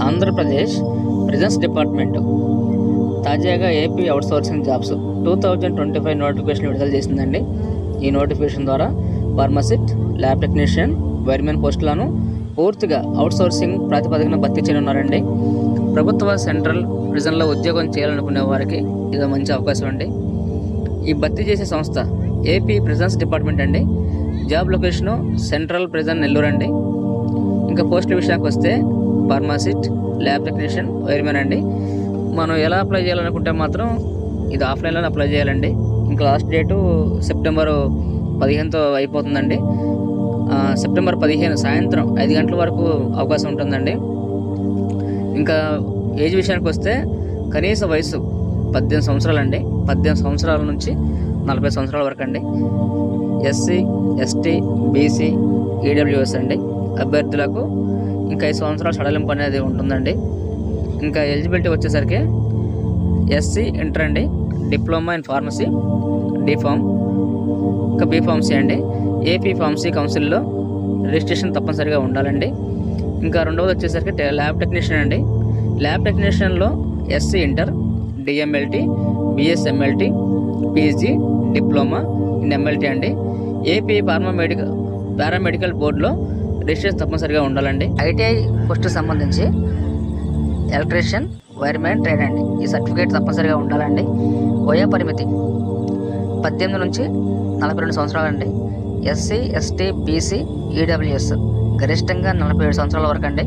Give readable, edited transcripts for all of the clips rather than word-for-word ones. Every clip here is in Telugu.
ఆంధ్రప్రదేశ్ ప్రిజన్స్ డిపార్ట్మెంట్ తాజాగా ఏపీ అవుట్సోర్సింగ్ జాబ్స్ 2025 నోటిఫికేషన్ విడుదల చేసిందండి. ఈ నోటిఫికేషన్ ద్వారా ఫార్మసిస్ట్, ల్యాబ్ టెక్నీషియన్, వైర్మెన్ పోస్టులను పూర్తిగా అవుట్సోర్సింగ్ ప్రాతిపదికన భర్తీ చేయనున్నారండి. ప్రభుత్వ సెంట్రల్ ప్రిజన్లో ఉద్యోగం చేయాలనుకునే వారికి ఇది మంచి అవకాశం అండి. ఈ భర్తీ చేసే సంస్థ ఏపీ ప్రిజన్స్ డిపార్ట్మెంట్ అండి. Job location central prison Nellore అండి. ఇంకా పోస్టుల విషయానికి వస్తే ఫార్మసిస్ట్, ల్యాబ్ టెక్నీషియన్, వైర్మెన్ అండి. మనం ఎలా అప్లై చేయాలనుకుంటే మాత్రం ఇది ఆఫ్లైన్లోనే అప్లై చేయాలండి. ఇంకా లాస్ట్ డేటు సెప్టెంబర్ 15తో అయిపోతుందండి. సెప్టెంబర్ 15 సాయంత్రం 5 గంటల వరకు అవకాశం ఉంటుందండి. ఇంకా ఏజ్ విషయానికి వస్తే కనీస వయసు 18 సంవత్సరాలు అండి. 18 సంవత్సరాల నుంచి 40 సంవత్సరాల వరకు అండి. ఎస్సీ, ఎస్టీ, బీసీ, ఈడబ్ల్యూఎస్ అండి అభ్యర్థులకు ఇంకా 5 సంవత్సరాల సడలింపు అనేది ఉంటుందండి. ఇంకా ఎలిజిబిలిటీ వచ్చేసరికి ఎస్సీ ఇంటర్ అండి, డిప్లొమా ఇన్ ఫార్మసీ, డిఫామ్, ఇంకా బీఫార్మసీ అండి. ఏపీ ఫార్మసీ కౌన్సిల్లో రిజిస్ట్రేషన్ తప్పనిసరిగా ఉండాలండి. ఇంకా రెండవది వచ్చేసరికి ల్యాబ్ టెక్నీషియన్ అండి. ల్యాబ్ టెక్నీషియన్లో SSC inter, DMLT, BSMLT, PG, diploma in MLT అండి. ఏపీ పారామెడికల్ బోర్డులో రిజిస్ట్రేషన్ తప్పనిసరిగా ఉండాలండి. ఐటీఐ పోస్టుకు సంబంధించి ఎలక్ట్రీషియన్, వైర్మెన్ ట్రేడ్ అండి. ఈ సర్టిఫికేట్ తప్పనిసరిగా ఉండాలండి. వయో పరిమితి 18 నుంచి 42 సంవత్సరాలు అండి. ఎస్సీ, ఎస్టీ, బీసీ, ఈడబ్ల్యూఎస్ గరిష్టంగా 47 సంవత్సరాల వరకు అండి.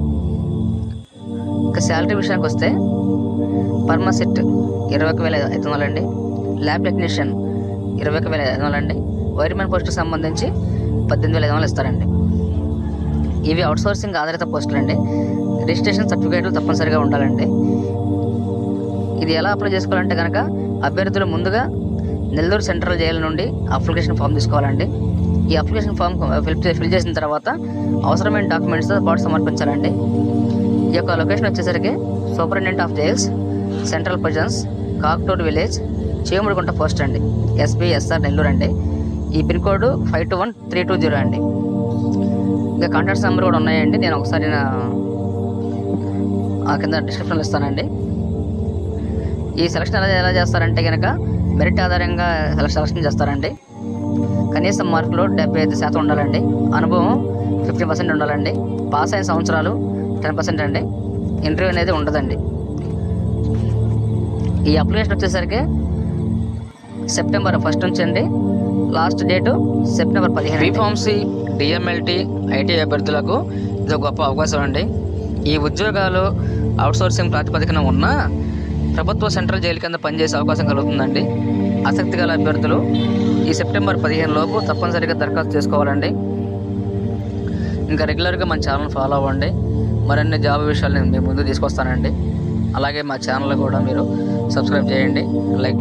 ఇంకా శాలరీ విషయానికి వస్తే ఫార్మసిస్ట్ 21,500 అండి, ల్యాబ్ టెక్నీషియన్ 21,500 అండి, వైర్మెన్ పోస్టుకు సంబంధించి 18,500 ఇస్తారండి. ఇవి అవుట్సోర్సింగ్ ఆధారిత పోస్టులు అండి. రిజిస్ట్రేషన్ సర్టిఫికేట్లు తప్పనిసరిగా ఉండాలండి. ఇది ఎలా అప్లై చేసుకోవాలంటే కనుక అభ్యర్థులు ముందుగా నెల్లూరు సెంట్రల్ జైలు నుండి అప్లికేషన్ ఫామ్ తీసుకోవాలండి. ఈ అప్లికేషన్ ఫామ్ ఫిల్ చేసిన తర్వాత అవసరమైన డాక్యుమెంట్స్తో పాటు సమర్పించాలండి. ఈ యొక్క లొకేషన్ వచ్చేసరికి superintendent of jails, central prisons, Kakutur village, Chemudugunta post అండి, ఎస్బీఎస్ఆర్ నెల్లూరు అండి. ఈ పిన్ కోడ్ 521320 అండి. ఇంకా కాంటాక్ట్స్ నెంబర్ కూడా ఉన్నాయండి. నేను ఒకసారి కింద డిస్క్రిప్షన్లో ఇస్తానండి. ఈ సెలక్షన్ ఎలా చేస్తారంటే కనుక మెరిట్ ఆధారంగా సెలక్షన్ చేస్తారండి. కనీసం మార్కులు 75% ఉండాలండి. అనుభవం 50% ఉండాలండి. పాస్ అయిన సంవత్సరాలు 10% అండి. ఇంటర్వ్యూ అనేది ఉండదండి. ఈ అప్లికేషన్ వచ్చేసరికి సెప్టెంబర్ 1 నుంచి అండి. Last date September 15. B Pharmacy, DMLT, IT అభ్యర్థులకు ఇది ఒక గొప్ప అవకాశం అండి. ఈ ఉద్యోగాలు అవుట్సోర్సింగ్ ప్రాతిపదికన ఉన్న ప్రభుత్వ సెంట్రల్ జైలు కింద పనిచేసే అవకాశం కలుగుతుందండి. ఆసక్తి గల అభ్యర్థులు ఈ సెప్టెంబర్ 15 లోపు తప్పనిసరిగా దరఖాస్తు చేసుకోవాలండి. ఇంకా రెగ్యులర్గా మన ఛానల్ ఫాలో అవ్వండి. మరిన్ని జాబ్ విషయాలు నేను మీ ముందు తీసుకొస్తానండి. అలాగే మా ఛానల్ కూడా మీరు సబ్స్క్రైబ్ చేయండి, లైక్